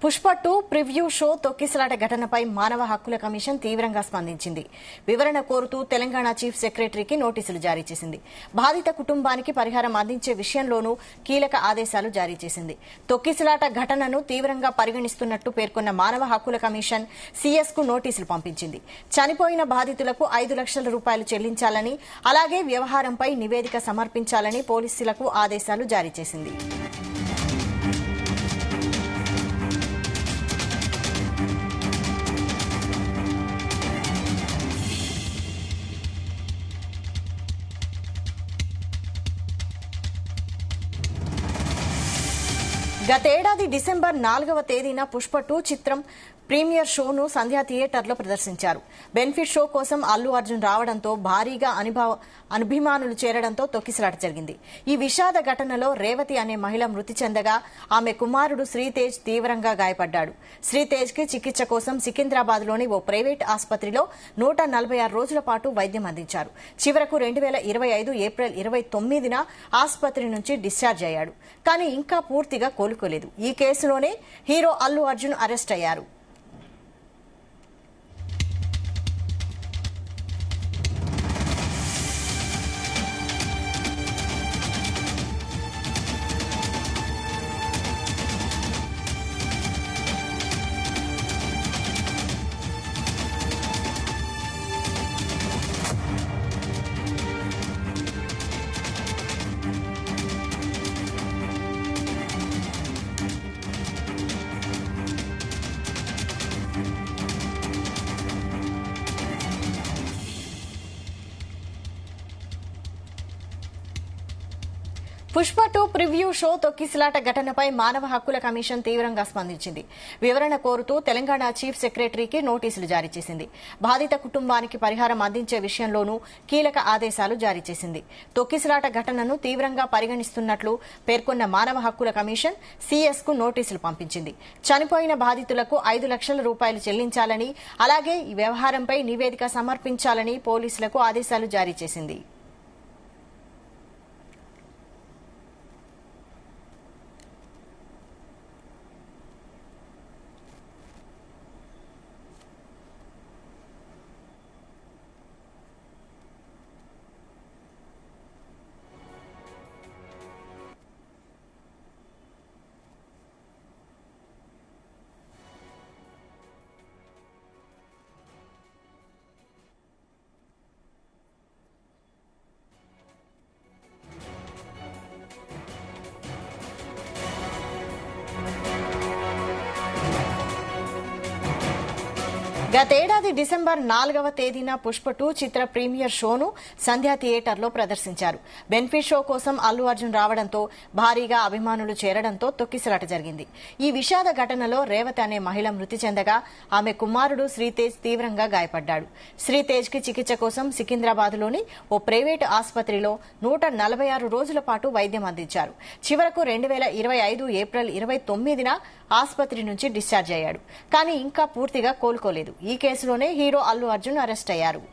Pushpa 2 preview show తొక్కిసలాట ఘటనపై మానవ హక్కుల కమిషన్ తీవ్రంగా స్పందించింది. వివరణ కోరుతూ తెలంగాణ చీఫ్ సెక్రటరీకి నోటీసులు జారీ చేసింది. బాధిత కుటుంబానికి పరిహారం అందించే విషయంలోనూ కీలక ఆదేశాలు జారీ చేసింది. తొక్కిసలాట ఘటనను తీవ్రంగా పరిగణిస్తున్నట్టు పేర్కొన్న మానవ హక్కుల కమిషన్ సీఎస్ కు నోటీసులు పంపించింది. చనిపోయిన బాధితులకు 5 లక్షల రూపాయలు చెల్లించాలని, అలాగే వ్యవహారంపై నివేదిక సమర్పించాలని పోలీసులకు ఆదేశాలు జారీ చేసింది. గతేడాది డిసెంబర్ 4వ తేదీన పుష్ప 2 చిత్రం ప్రీమియర్ షోను సంధ్యా థియేటర్లో ప్రదర్శించారు. బెనిఫిట్ షో కోసం అల్లు అర్జున్ రావడంతో భారీగా అభిమానులు చేరడంతో తొక్కిసలాట జరిగింది. ఈ విషాద ఘటనలో రేవతి అనే మహిళ మృతి చెందగా ఆమె కుమారుడు శ్రీతేజ్ తీవ్రంగా గాయపడ్డాడు. శ్రీతేజ్ కి చికిత్స కోసం సికింద్రాబాద్లోని ఓ ప్రైవేట్ ఆసుపత్రిలో 146 రోజుల పాటు వైద్యం అందించారు. చివరకు 2025 ఏప్రిల్ 29న ఆసుపత్రి నుంచి డిశ్చార్జ్ అయ్యాడు. కానీ ఇంకా పూర్తిగా కోలుకోలేదు. ఈ కేసులోనే హీరో అల్లు అర్జున్ అరెస్ట్ అయ్యారు. పుష్ప 2 ప్రివ్యూ షో తొక్కిసలాట ఘటనపై మానవ హక్కుల కమిషన్ తీవ్రంగా స్పందించింది. వివరణ కోరుతూ తెలంగాణ చీఫ్ సెక్రటరీకి నోటీసులు జారీ చేసింది. బాధిత కుటుంబానికి పరిహారం అందించే విషయంలోనూ కీలక ఆదేశాలు జారీ చేసింది. తొక్కిసలాట ఘటనను తీవ్రంగా పరిగణిస్తున్నట్లు పేర్కొన్న మానవ హక్కుల కమిషన్ సీఎస్ కు నోటీసులు పంపించింది. చనిపోయిన బాధితులకు 5 లక్షల రూపాయలు చెల్లించాలని, అలాగే ఈ వ్యవహారంపై నివేదిక సమర్పించాలని పోలీసులకు ఆదేశాలు జారీ చేసింది. గతేడాది డిసెంబర్ 4వ తేదీన పుష్ప 2 చిత్ర ప్రీమియర్ షోను సంధ్యా థియేటర్లో ప్రదర్శించారు. బెనిఫిట్ షో కోసం అల్లు అర్జున్ రావడంతో భారీగా అభిమానులు చేరడంతో తొక్కిసలాట జరిగింది. ఈ విషాద ఘటనలో రేవతి అనే మహిళ మృతి చెందగా ఆమె కుమారుడు శ్రీతేజ్ తీవ్రంగా గాయపడ్డాడు. శ్రీతేజ్ కి చికిత్స కోసం సికింద్రాబాద్లోని ఓ ప్రైవేట్ ఆసుపత్రిలో 146 రోజుల పాటు వైద్యం అందించారు. చివరకు 2025 ఏప్రిల్ 29న ఆసుపత్రి నుంచి డిశ్చార్జ్ అయ్యాడు. కానీ ఇంకా పూర్తిగా కోలుకోలేదు. ఈ కేసులోనే హీరో అల్లు అర్జున్ అరెస్ట్ అయ్యారు.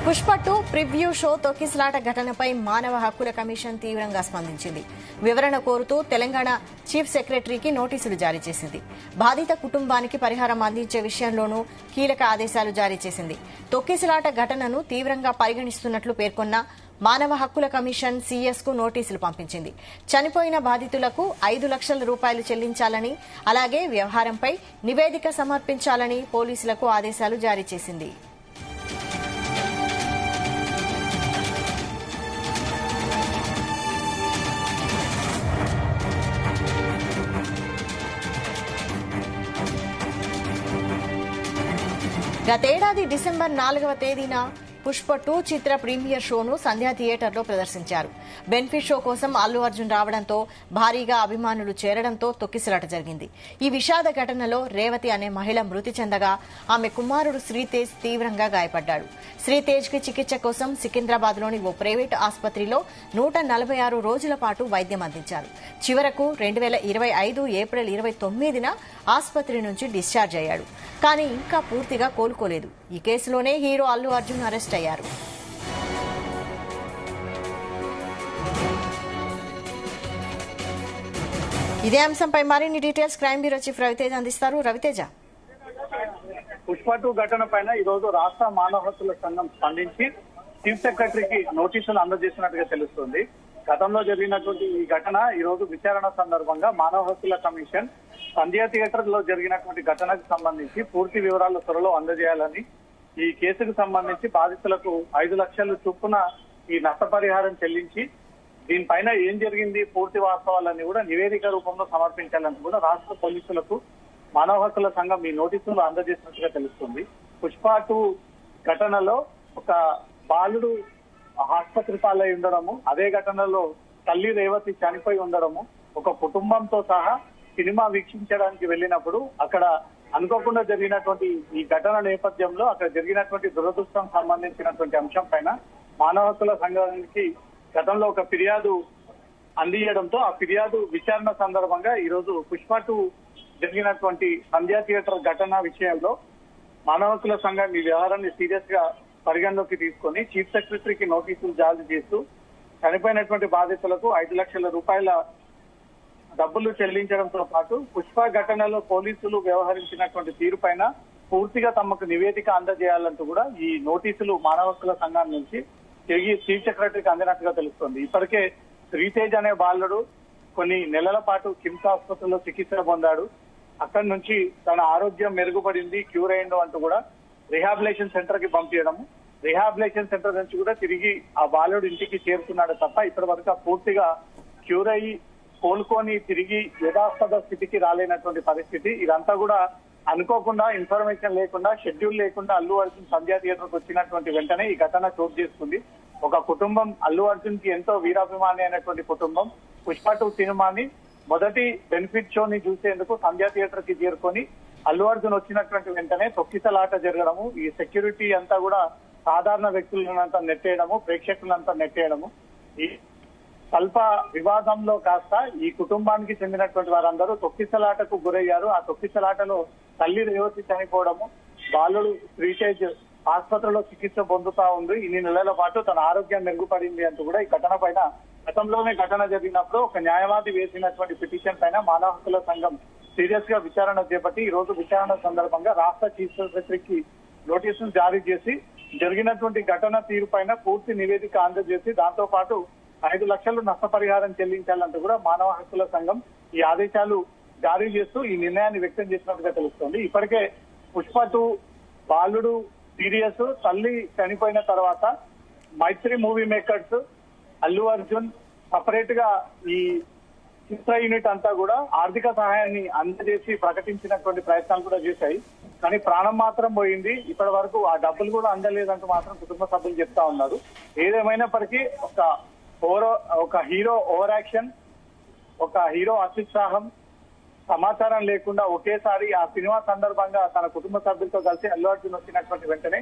పుష్ప 2 ప్రివ్యూ షో తొక్కిసలాట ఘటనపై మానవ హక్కుల కమిషన్ తీవ్రంగా స్పందించింది. వివరణ కోరుతూ తెలంగాణ చీఫ్ సెక్రటరీకి నోటీసులు జారీ చేసింది. బాధిత కుటుంబానికి పరిహారం అందించే విషయంలోనూ కీలక ఆదేశాలు జారీ చేసింది. తొక్కిసలాట ఘటనను తీవ్రంగా పరిగణిస్తున్నట్లు పేర్కొన్న మానవ హక్కుల కమిషన్ సీఎస్ కు నోటీసులు పంపించింది. చనిపోయిన బాధితులకు 5 లక్షల రూపాయలు చెల్లించాలని, అలాగే వ్యవహారంపై నివేదిక సమర్పించాలని పోలీసులకు ఆదేశాలు జారీ చేసింది. గతేడాది డిసెంబర్ 4వ తేదీన పుష్ప 2 చిత్ర ప్రీమియర్ షోను సంధ్యా థియేటర్లో ప్రదర్శించారు. బెనిఫిట్ షో కోసం అల్లు అర్జున్ రావడంతో భారీగా అభిమానులు చేరడంతో తొక్కిసలాట జరిగింది. ఈ విషాద ఘటనలో రేవతి అనే మహిళ మృతి చెందగా ఆమె కుమారుడు శ్రీతేజ్ తీవ్రంగా గాయపడ్డాడు. శ్రీతేజ్ కి చికిత్స కోసం సికింద్రాబాద్లోని ఓ ప్రైవేటు ఆసుపత్రిలో 146 రోజుల పాటు వైద్యం అందించారు. చివరకు 2025 ఏప్రిల్ 29న ఆసుపత్రి నుంచి డిశ్చార్జ్ అయ్యాడు. కానీ ఇంకా పూర్తిగా కోలుకోలేదు. ఈ కేసులోనే హీరో అల్లు అర్జున్ అరెస్ట్ అయ్యారు. ఇదే అంశంపై మరిన్ని details crime bureau chief Raviteja అందిస్తారు. రవితేజ, పుష్ప 2 ఘటన పైన ఈ రోజు రాష్ట్ర మానవ హక్కుల సంఘం స్పందించి చీఫ్ సెక్రటరీకి నోటీసులు అందజేసినట్టుగా తెలుస్తోంది. గతంలో జరిగినటువంటి ఈ ఘటన ఈ రోజు విచారణ సందర్భంగా మానవ హక్కుల కమిషన్ సంధ్యా థియేటర్ లో జరిగినటువంటి ఘటనకు సంబంధించి పూర్తి వివరాలు త్వరలో అందజేయాలని, ఈ కేసుకు సంబంధించి బాధితులకు 5 లక్షల చొప్పున ఈ నష్టపరిహారం చెల్లించి దీనిపైన ఏం జరిగింది పూర్తి వాస్తవాలన్నీ కూడా నివేదిక రూపంలో సమర్పించాలని కూడా రాష్ట్ర పోలీసులకు మానవ హక్కుల సంఘం ఈ నోటీసులు అందజేసినట్టుగా తెలుస్తుంది. పుష్ప 2 ఘటనలో ఒక బాలుడు ఆసుపత్రి పాలై ఉండడము, అదే ఘటనలో తల్లి రేవతి చనిపోయి ఉండడము, ఒక కుటుంబంతో సహా సినిమా వీక్షించడానికి వెళ్ళినప్పుడు అక్కడ అనుకోకుండా జరిగినటువంటి ఈ ఘటన నేపథ్యంలో అక్కడ జరిగినటువంటి దురదృష్టం సంబంధించినటువంటి అంశం పైన మానవ హక్కుల సంఘానికి గతంలో ఒక ఫిర్యాదు అందించడంతో ఆ ఫిర్యాదు విచారణ సందర్భంగా ఈ రోజు పుష్ప 2 జరిగినటువంటి సంధ్యా థియేటర్ ఘటన విషయంలో మానవ హక్కుల సంఘం ఈ వ్యవహారాన్ని సీరియస్ గా పరిగణలోకి తీసుకొని చీఫ్ సెక్రటరీకి నోటీసులు జారీ చేస్తూ చనిపోయినటువంటి బాధితులకు 5 లక్షల రూపాయల డబ్బులు చెల్లించడంతో పాటు పుష్ప ఘటనలో పోలీసులు వ్యవహరించినటువంటి తీరు పైన పూర్తిగా తమకు నివేదిక అందజేయాలంటూ కూడా ఈ నోటీసులు మానవ హక్కుల సంఘం నుంచి తిరిగి చీఫ్ సెక్రటరీకి అందినట్టుగా తెలుస్తోంది. ఇప్పటికే శ్రీతేజ్ అనే బాలుడు కొన్ని నెలల పాటు కిమ్స్ ఆసుపత్రిలో చికిత్స పొందాడు. అక్కడి నుంచి తన ఆరోగ్యం మెరుగుపడింది, క్యూర్ అయిండు అంటూ కూడా రిహాబిలేషన్ సెంటర్ కి పంపించడము, రిహాబిలేషన్ సెంటర్ నుంచి కూడా తిరిగి ఆ బాలుడు ఇంటికి చేరుకున్నాడు తప్ప ఇప్పటి వరకు పూర్తిగా క్యూర్ అయ్యి కోలుకొని తిరిగి యథాస్థిత స్థితికి రాలేనటువంటి పరిస్థితి. ఇదంతా కూడా అనుకోకుండా, ఇన్ఫర్మేషన్ లేకుండా, షెడ్యూల్ లేకుండా అల్లు అర్జున్ సంధ్యా థియేటర్కి వచ్చినటువంటి వెంటనే ఈ ఘటన చోటు చేసుకుంది. ఒక కుటుంబం, అల్లు అర్జున్ కి ఎంతో వీరాభిమాని అయినటువంటి కుటుంబం పుష్ప 2 సినిమాని మొదటి బెనిఫిట్ షోని చూసేందుకు సంధ్యా థియేటర్ కి చేరుకొని అల్లు అర్జున్ వచ్చినటువంటి వెంటనే తొక్కిసలాట జరగడము, ఈ సెక్యూరిటీ అంతా కూడా సాధారణ వ్యక్తులంతా నెట్టేయడము, ప్రేక్షకులంతా నెట్టేయడము, ఈ స్వల్ప వివాదంలో కాస్త ఈ కుటుంబానికి చెందినటువంటి వారందరూ తొక్కిసలాటకు గురయ్యారు. ఆ తొక్కిసలాటలో తల్లి రేవతి చనిపోవడము, బాలుడు శ్రీతేజ్ ఆసుపత్రిలో చికిత్స పొందుతా ఉంది. ఇన్ని నెలల పాటు తన ఆరోగ్యం మెరుగుపడింది అంటూ కూడా ఈ ఘటన పైన గతంలోనే ఘటన జరిగినప్పుడు ఒక న్యాయవాది వేసినటువంటి పిటిషన్ పైన మానవ హక్కుల సంఘం సీరియస్ గా విచారణ చేపట్టి ఈ రోజు విచారణ సందర్భంగా రాష్ట్ర చీఫ్ సెక్రటరీకి నోటీసులు జారీ చేసి జరిగినటువంటి ఘటన తీరు పైన పూర్తి నివేదిక అందజేసి దాంతో పాటు 5 లక్షలు నష్టపరిహారం చెల్లించాలంటూ కూడా మానవ హక్కుల సంఘం ఈ ఆదేశాలు జారీ చేస్తూ ఈ నిర్ణయాన్ని వ్యక్తం చేసినట్టుగా తెలుస్తోంది. ఇప్పటికే పుష్ప 2 బాలుడు సీరియస్, తల్లి చనిపోయిన తర్వాత Mythri movie makers, Allu Arjun separate గా ఈ చిత్ర యూనిట్ అంతా కూడా ఆర్థిక సహాయాన్ని అందజేసి ప్రకటించినటువంటి ప్రయత్నాలు కూడా చేశాయి. కానీ ప్రాణం మాత్రం పోయింది. ఇప్పటి వరకు ఆ డబ్బులు కూడా అందలేదంటూ మాత్రం కుటుంబ సభ్యులు చెప్తా ఉన్నారు. ఏదేమైనప్పటికీ ఒక హీరో ఓవర్ యాక్షన్, ఒక హీరో అత్యుత్సాహం, సమాచారం లేకుండా ఒకేసారి ఆ సినిమా సందర్భంగా తన కుటుంబ సభ్యులతో కలిసి అల్లు అర్జున్ వచ్చినటువంటి వెంటనే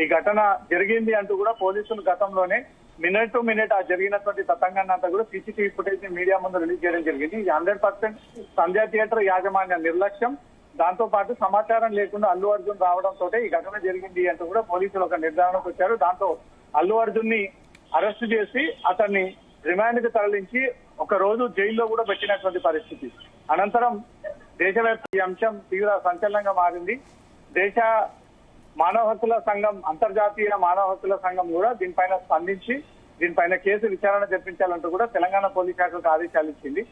ఈ ఘటన జరిగింది అంటూ కూడా పోలీసులు గతంలోనే మినిట్ టు మినిట్ ఆ జరిగినటువంటి తతంగాన్ని అంతా కూడా సీసీటీవీ ఫుటేజ్ ని మీడియా ముందు రిలీజ్ చేయడం జరిగింది. ఇది 100% సంధ్యా థియేటర్ యాజమాన్య నిర్లక్ష్యం, దాంతో పాటు సమాచారం లేకుండా అల్లు అర్జున్ రావడంతో ఈ ఘటన జరిగింది అంటూ కూడా పోలీసులు ఒక నిర్ధారణకు వచ్చారు. దాంతో అల్లు అర్జున్ ని అరెస్టు చేసి అతన్ని రిమాండ్ కి తరలించి ఒక రోజు జైల్లో కూడా పెట్టినటువంటి పరిస్థితి. అనంతరం దేశవ్యాప్త ఈ అంశం తీవ్ర సంచలనంగా మారింది. దేశ మానవ హక్కుల సంఘం, అంతర్జాతీయ మానవ హక్కుల సంఘం కూడా దీనిపైన స్పందించి దీనిపైన కేసు విచారణ జరిపించాలంటూ కూడా తెలంగాణ పోలీస్ శాఖకు ఆదేశాలు ఇచ్చింది.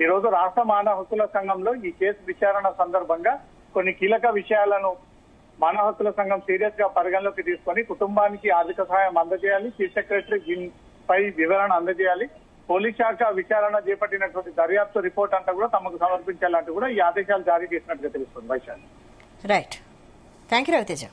ఈ రోజు రాష్ట్ర మానవ హక్కుల సంఘంలో ఈ కేసు విచారణ సందర్భంగా కొన్ని కీలక విషయాలను మానవ హక్కుల సంఘం సీరియస్ గా పరిగణలోకి తీసుకొని కుటుంబానికి ఆర్థిక సహాయం అందజేయాలి, చీఫ్ సెక్రటరీ దీనిపై వివరణ అందజేయాలి, పోలీస్ శాఖ విచారణ చేపట్టినటువంటి దర్యాప్తు రిపోర్ట్ అంతా కూడా తమకు సమర్పించాలంటూ కూడా ఈ ఆదేశాలు జారీ చేసినట్టుగా తెలుస్తుంది. Vaishali. Right, thank you Raviteja.